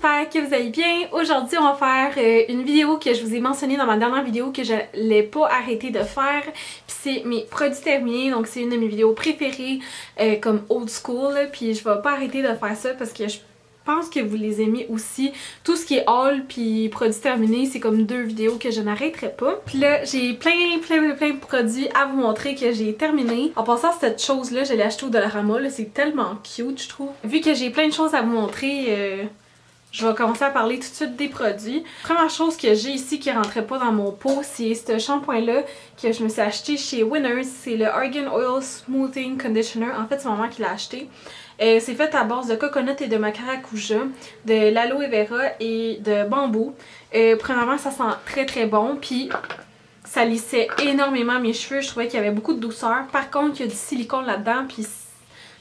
j'espère que vous allez bien. Aujourd'hui, on va faire une vidéo que je vous ai mentionnée dans ma dernière vidéo que je n'allais pas arrêter de faire. Puis c'est mes produits terminés, donc c'est une de mes vidéos préférées comme old school. Puis je vais pas arrêter de faire ça parce que je pense que vous les aimez aussi. Tout ce qui est haul puis produits terminés, c'est comme deux vidéos que je n'arrêterai pas. Puis là, j'ai plein de produits à vous montrer que j'ai terminés. En passant, cette chose-là, je l'ai achetée au Dollarama. C'est tellement cute, je trouve. Vu que j'ai plein de choses à vous montrer, je vais commencer à parler tout de suite des produits. Première chose que j'ai ici qui rentrait pas dans mon pot, c'est ce shampoing-là que je me suis acheté chez Winners. C'est le Argan Oil Smoothing Conditioner. En fait, c'est maman qui l'a acheté. C'est fait à base de coconut et de maracuja, de l'aloe vera et de bambou. Premièrement, ça sent très bon, puis ça lissait énormément mes cheveux. Je trouvais qu'il y avait beaucoup de douceur. Par contre, il y a du silicone là-dedans, puis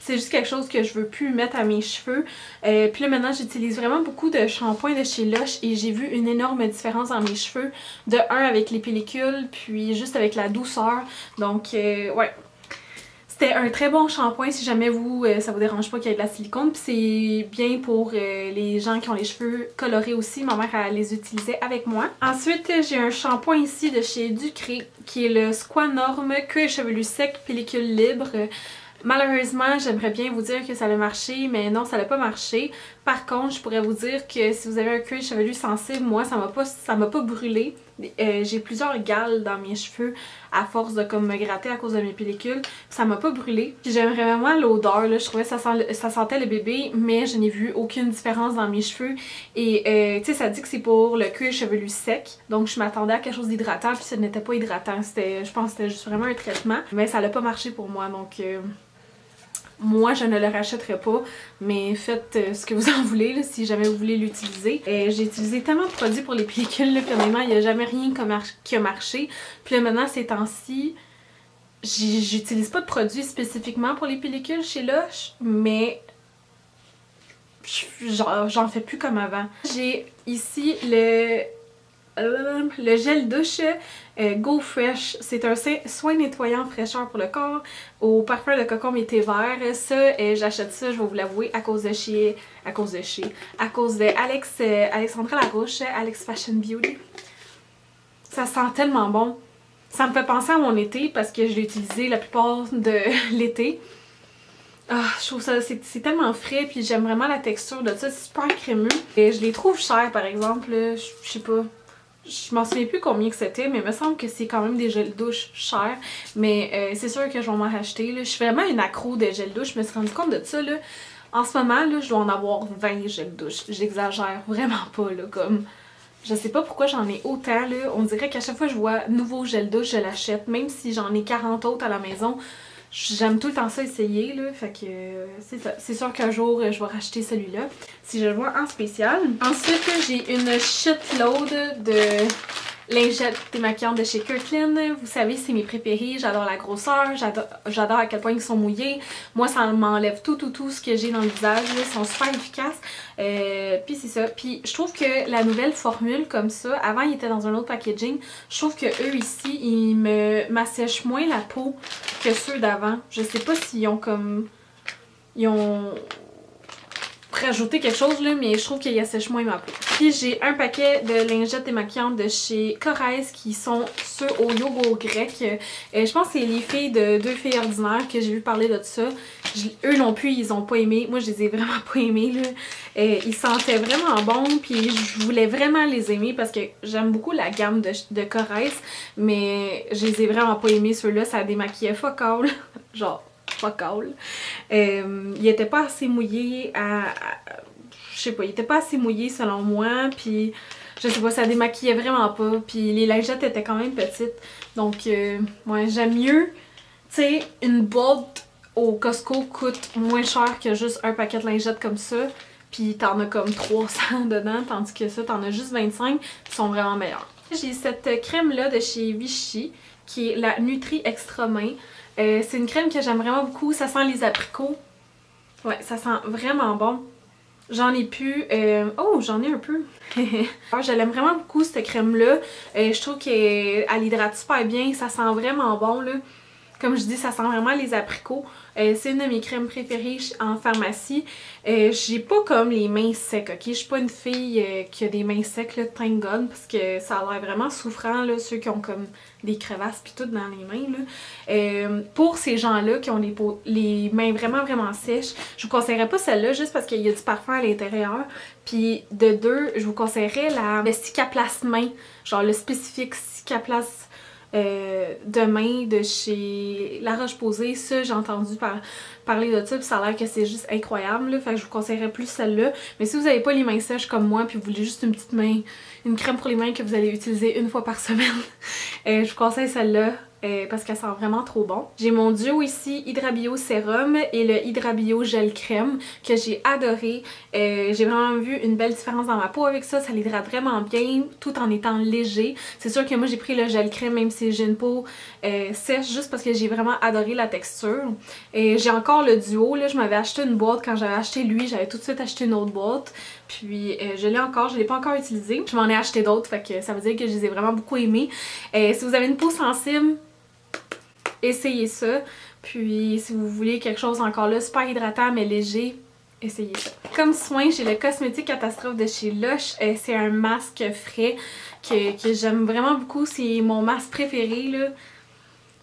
c'est juste quelque chose que je veux plus mettre à mes cheveux. Puis là, maintenant, j'utilise vraiment beaucoup de shampoing de chez Lush et j'ai vu une énorme différence dans mes cheveux. De un, avec les pellicules, puis juste avec la douceur. Donc, ouais. C'était un très bon shampoing si jamais vous, ça vous dérange pas qu'il y ait de la silicone. Puis c'est bien pour les gens qui ont les cheveux colorés aussi. Ma mère, elle les utilisait avec moi. Ensuite, j'ai un shampoing ici de chez Ducré qui est le Squanorm Cuir chevelu sec pellicule libre. Malheureusement, j'aimerais bien vous dire que ça a marché, mais non, ça n'a pas marché. Par contre, je pourrais vous dire que si vous avez un cuir chevelu sensible, moi, ça m'a pas brûlé. J'ai plusieurs gales dans mes cheveux à force de comme me gratter à cause de mes pellicules. Ça m'a pas brûlé. J'aime vraiment l'odeur, là. Je trouvais que ça sentait le bébé, mais je n'ai vu aucune différence dans mes cheveux. Et tu sais, ça dit que c'est pour le cuir chevelu sec. Donc je m'attendais à quelque chose d'hydratant, puis ce n'était pas hydratant. Je pense que c'était juste vraiment un traitement. Mais ça n'a pas marché pour moi, donc moi, je ne le rachèterai pas, mais faites ce que vous en voulez là, si jamais vous voulez l'utiliser. J'ai utilisé tellement de produits pour les pellicules, là, finalement, il n'y a jamais rien qui a marché. Puis là, maintenant, ces temps-ci, j'utilise pas de produits spécifiquement pour les pellicules chez Lush, mais j'en fais plus comme avant. J'ai ici le gel douche Go Fresh. C'est un soin nettoyant fraîcheur pour le corps au parfum de cocon et thé vert. Ça, j'achète ça, je vais vous l'avouer, à cause de Alexandra Larouche, Alex Fashion Beauty. Ça sent tellement bon. Ça me fait penser à mon été parce que je l'ai utilisé la plupart de l'été. Ah, je trouve ça, c'est tellement frais, puis j'aime vraiment la texture de ça, c'est super crémeux. Et je les trouve chers, par exemple, je sais pas. Je m'en souviens plus combien que c'était, mais il me semble que c'est quand même des gels douche chers. Mais c'est sûr que je vais m'en racheter. Là. Je suis vraiment une accro des gels douche. Je me suis rendu compte de ça. Là. En ce moment, là, je dois en avoir 20 gels douche. J'exagère vraiment pas. Là, comme je sais pas pourquoi j'en ai autant. Là. On dirait qu'à chaque fois que je vois nouveau gel douche, je l'achète. Même si j'en ai 40 autres à la maison. J'aime tout le temps ça essayer, là, fait que c'est ça. C'est sûr qu'un jour, je vais racheter celui-là, si je le vois en spécial. Ensuite, j'ai une shitload de lingettes démaquillantes de chez Kirkland. Vous savez, c'est mes préférés. J'adore la grosseur, j'adore à quel point ils sont mouillés. Moi, ça m'enlève tout ce que j'ai dans le visage. Là. Ils sont super efficaces. Puis c'est ça. Puis je trouve que la nouvelle formule comme ça, avant il était dans un autre packaging, je trouve que eux ici, ils m'assèchent moins la peau que ceux d'avant. Je sais pas s'ils ont comme... Ils ont rajouté quelque chose là, mais je trouve qu'ils assèchent moins ma peau. Puis j'ai un paquet de lingettes démaquillantes de chez Corrèze qui sont ceux au yogourt grec. Je pense que c'est les filles de Deux filles ordinaires que j'ai vu parler de ça. Eux non plus, ils ont pas aimé. Moi, je les ai vraiment pas aimés, là. Ils sentaient vraiment bons, puis je voulais vraiment les aimer parce que j'aime beaucoup la gamme de Corrèze, mais je les ai vraiment pas aimés, ceux-là. Ça démaquillait fuck all. Genre, fuck all. Ils étaient pas assez mouillés je sais pas, ils étaient pas assez mouillés selon moi, puis je sais pas, ça démaquillait vraiment pas, puis les lingettes étaient quand même petites, donc ouais, j'aime mieux, tu sais, une boîte au Costco coûte moins cher que juste un paquet de lingettes comme ça, puis t'en as comme 300 dedans, tandis que ça, t'en as juste 25, qui sont vraiment meilleurs. J'ai cette crème-là de chez Vichy, qui est la Nutri Extra Main. C'est une crème que j'aime vraiment beaucoup, ça sent les abricots. Ouais, ça sent vraiment bon. J'en ai plus. Oh, j'en ai un peu. Je l'aime vraiment beaucoup cette crème-là. Je trouve qu'elle hydrate super bien, ça sent vraiment bon là. Comme je dis, ça sent vraiment les abricots. C'est une de mes crèmes préférées en pharmacie. J'ai pas comme les mains secs, ok? Je suis pas une fille qui a des mains secs, là, thank God, parce que ça a l'air vraiment souffrant, là, ceux qui ont comme des crevasses pis tout dans les mains, là. Pour ces gens-là qui ont les mains vraiment sèches, je vous conseillerais pas celle-là juste parce qu'il y a du parfum à l'intérieur. Puis de deux, je vous conseillerais le Cicaplast main, genre le spécifique Cicaplast de main de chez La Roche-Posay. Ça, j'ai entendu parler de ça, puis ça a l'air que c'est juste incroyable, là. Fait que je vous conseillerais plus celle-là. Mais si vous n'avez pas les mains sèches comme moi, puis vous voulez juste une petite main, une crème pour les mains que vous allez utiliser une fois par semaine, je vous conseille celle-là. Parce qu'elle sent vraiment trop bon. J'ai mon duo ici, Hydrabio Sérum et le Hydrabio Gel Crème que j'ai adoré. J'ai vraiment vu une belle différence dans ma peau avec ça. Ça l'hydrate vraiment bien tout en étant léger. C'est sûr que moi j'ai pris le gel crème même si j'ai une peau sèche juste parce que j'ai vraiment adoré la texture. J'ai encore le duo. Là, je m'avais acheté une boîte quand j'avais acheté lui. J'avais tout de suite acheté une autre boîte. Puis je l'ai encore, je l'ai pas encore utilisé. Je m'en ai acheté d'autres, fait que ça veut dire que je les ai vraiment beaucoup aimés. Si vous avez une peau sensible, essayez ça. Puis si vous voulez quelque chose encore là super hydratant mais léger, essayez ça. Comme soin, j'ai le Cosmétique Catastrophe de chez Lush. C'est un masque frais que j'aime vraiment beaucoup. C'est mon masque préféré, là.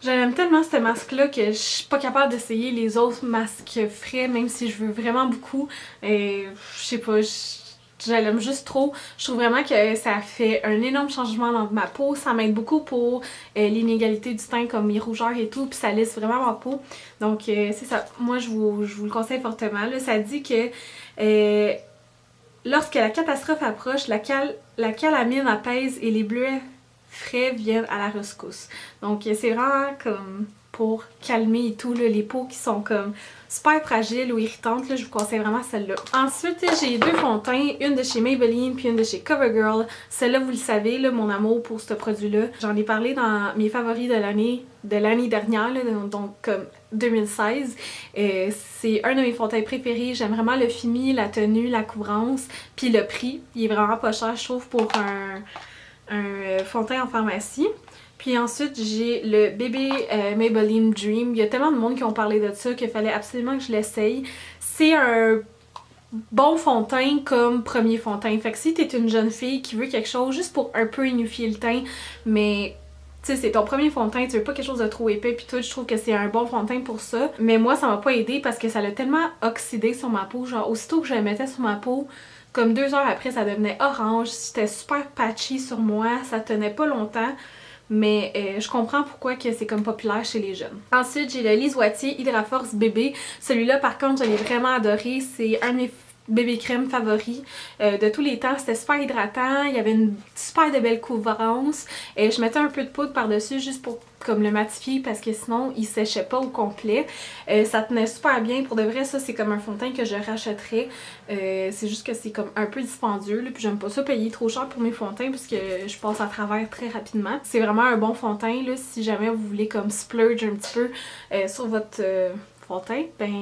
J'aime tellement ce masque-là que je suis pas capable d'essayer les autres masques frais, même si je veux vraiment beaucoup. Je sais pas, je l'aime juste trop. Je trouve vraiment que ça fait un énorme changement dans ma peau. Ça m'aide beaucoup pour l'inégalité du teint comme mes rougeurs et tout. Puis ça lisse vraiment ma peau. Donc c'est ça. Moi je vous le conseille fortement. Là, ça dit que lorsque la catastrophe approche, la calamine apaise et les bleuets frais viennent à la rescousse. Donc c'est vraiment comme pour calmer et tout, là, les peaux qui sont comme super fragiles ou irritantes, là, je vous conseille vraiment celle-là. Ensuite, j'ai deux fonds de teint, une de chez Maybelline puis une de chez CoverGirl. Celle-là, vous le savez, là, mon amour pour ce produit-là. J'en ai parlé dans mes favoris de l'année dernière, là, donc comme 2016. C'est un de mes fonds de teint préférés. J'aime vraiment le fini, la tenue, la couvrance, puis le prix. Il est vraiment pas cher, je trouve, pour un fond de teint en pharmacie. Puis ensuite, j'ai le bébé Maybelline Dream. Il y a tellement de monde qui ont parlé de ça qu'il fallait absolument que je l'essaye. C'est un bon fond de teint comme premier fond de teint. Fait que si t'es une jeune fille qui veut quelque chose juste pour un peu unifier le teint, mais tu sais, c'est ton premier fond de teint, tu veux pas quelque chose de trop épais puis tout, je trouve que c'est un bon fond de teint pour ça. Mais moi, ça m'a pas aidé parce que ça l'a tellement oxydé sur ma peau. Genre, aussitôt que je le mettais sur ma peau, comme 2 heures après, ça devenait orange. C'était super patchy sur moi, ça tenait pas longtemps. Mais je comprends pourquoi que c'est comme populaire chez les jeunes. Ensuite, j'ai le Lise Wattier Hydra Force bébé. Celui-là, par contre, je l'ai vraiment adoré. C'est un de mes bébé crème favoris de tous les temps. C'était super hydratant. Il y avait une super de belle couvrance. Je mettais un peu de poudre par-dessus juste pour comme le matifier parce que sinon il séchait pas au complet. Ça tenait super bien. Pour de vrai, ça c'est comme un fond de teint que je rachèterais. C'est juste que c'est comme un peu dispendieux. Là, puis j'aime pas ça payer trop cher pour mes fonds de teint parce que je passe à travers très rapidement. C'est vraiment un bon fond de teint là, si jamais vous voulez comme splurge un petit peu sur votre fond de teint. Ben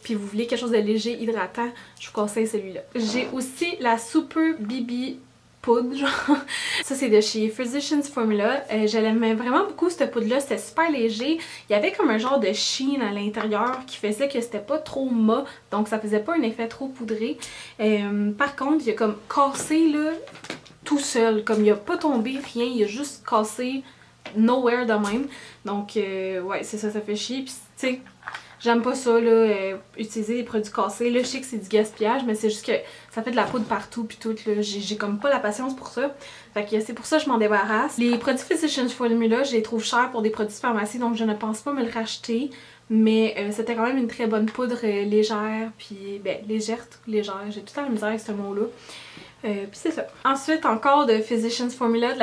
puis vous voulez quelque chose de léger, hydratant, je vous conseille celui-là. J'ai aussi la Super BB poudre, genre. Ça c'est de chez Physicians Formula. Je l'aimais vraiment beaucoup cette poudre-là, c'était super léger. Il y avait comme un genre de sheen à l'intérieur qui faisait que c'était pas trop mat, donc ça faisait pas un effet trop poudré. Par contre, il a comme cassé là, tout seul, comme il a pas tombé, rien, il a juste cassé nowhere de même. Donc ouais, c'est ça, ça fait chier. Puis tu sais, j'aime pas ça, là, utiliser des produits cassés. Là, je sais que c'est du gaspillage, mais c'est juste que ça fait de la poudre partout puis tout, là. J'ai comme pas la patience pour ça. Fait que c'est pour ça que je m'en débarrasse. Les produits Physicians Formula, je les trouve chers pour des produits de pharmacie, donc je ne pense pas me le racheter. Mais c'était quand même une très bonne poudre légère, puis ben légère, j'ai tout le temps la misère avec ce mot-là. Puis c'est ça. Ensuite, encore de Physicians Formula, de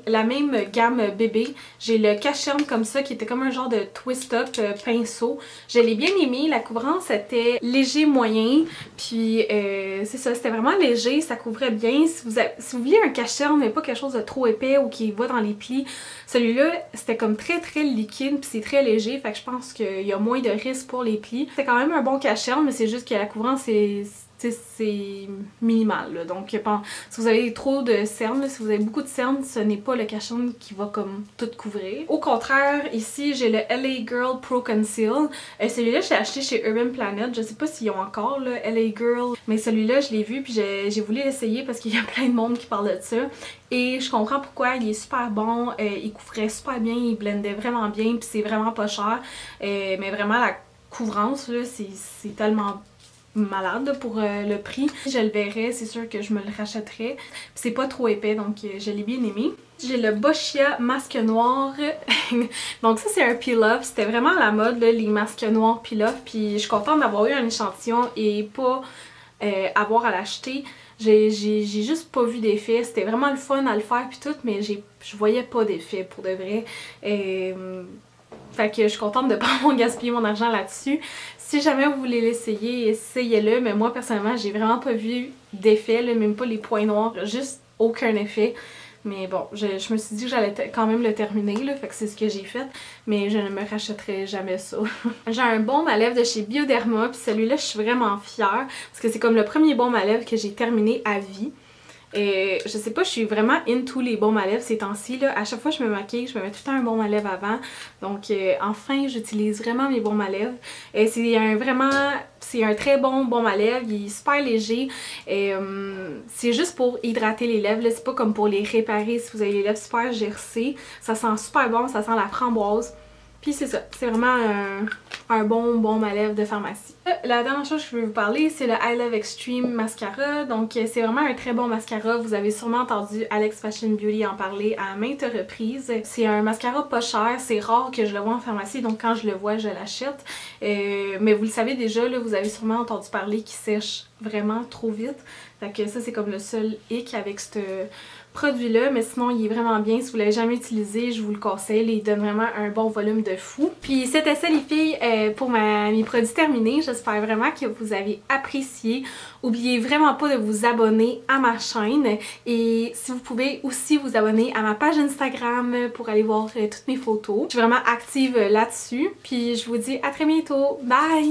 la même gamme bébé. J'ai le Cacherne comme ça, qui était comme un genre de twist-up pinceau. Je l'ai bien aimé. La couvrance était léger moyen. Puis c'est ça, c'était vraiment léger, ça couvrait bien. Si vous vouliez un Cacherne, mais pas quelque chose de trop épais ou qui va dans les plis, celui-là, c'était comme très liquide, puis c'est très léger. Fait que je pense qu'il y a moins de risques pour les plis. C'est quand même un bon Cacherne, mais c'est juste que la couvrance est... c'est minimal. Là. Donc, si vous avez trop de cernes, si vous avez beaucoup de cernes, ce n'est pas le cache-cerne qui va comme tout couvrir. Au contraire, ici, j'ai le LA Girl Pro Conceal. Celui-là, je l'ai acheté chez Urban Planet. Je sais pas s'ils ont encore le LA Girl, mais celui-là, je l'ai vu puis j'ai voulu l'essayer parce qu'il y a plein de monde qui parle de ça. Et je comprends pourquoi, il est super bon, il couvrait super bien, il blendait vraiment bien, puis c'est vraiment pas cher. Mais vraiment, la couvrance, là, c'est tellement malade pour le prix. Je le verrais, c'est sûr que je me le rachèterais. C'est pas trop épais, donc je l'ai bien aimé. J'ai le Boscia masque noir. Donc ça, c'est un peel-off. C'était vraiment à la mode, là, les masques noirs peel-off. Puis je suis contente d'avoir eu un échantillon et pas avoir à l'acheter. J'ai juste pas vu d'effet. C'était vraiment le fun à le faire puis tout, mais je voyais pas d'effet pour de vrai. Fait que je suis contente de pas avoir gaspillé mon argent là-dessus. Si jamais vous voulez l'essayer, essayez-le. Mais moi, personnellement, j'ai vraiment pas vu d'effet, même pas les points noirs, juste aucun effet. Mais bon, je me suis dit que j'allais quand même le terminer, là, fait que c'est ce que j'ai fait. Mais je ne me rachèterai jamais ça. J'ai un baume à lèvres de chez Bioderma, puis celui-là, je suis vraiment fière. Parce que c'est comme le premier baume à lèvres que j'ai terminé à vie. Je sais pas, je suis vraiment into les baumes à lèvres ces temps-ci. À chaque fois que je me maquille, je me mets tout le temps un baume à lèvres avant. Donc enfin, j'utilise vraiment mes baumes à lèvres. C'est un très bon baume à lèvres, il est super léger. C'est juste pour hydrater les lèvres, c'est pas comme pour les réparer si vous avez les lèvres super gercées. Ça sent super bon, ça sent la framboise. Puis c'est ça, c'est vraiment un bon baume à lèvres de pharmacie. La dernière chose que je veux vous parler, c'est le I Love Extreme Mascara. Donc c'est vraiment un très bon mascara. Vous avez sûrement entendu Alex Fashion Beauty en parler à maintes reprises. C'est un mascara pas cher, c'est rare que je le vois en pharmacie, donc quand je le vois, je l'achète. Mais vous le savez déjà, là, vous avez sûrement entendu parler qu'il sèche vraiment trop vite. Fait que ça, c'est comme le seul hic avec ce produit-là, mais sinon il est vraiment bien. Si vous l'avez jamais utilisé, je vous le conseille. Il donne vraiment un bon volume de fou. Puis c'était ça les filles pour mes produits terminés. J'espère vraiment que vous avez apprécié. Oubliez vraiment pas de vous abonner à ma chaîne. Et si vous pouvez aussi vous abonner à ma page Instagram pour aller voir toutes mes photos. Je suis vraiment active là-dessus. Puis je vous dis à très bientôt. Bye!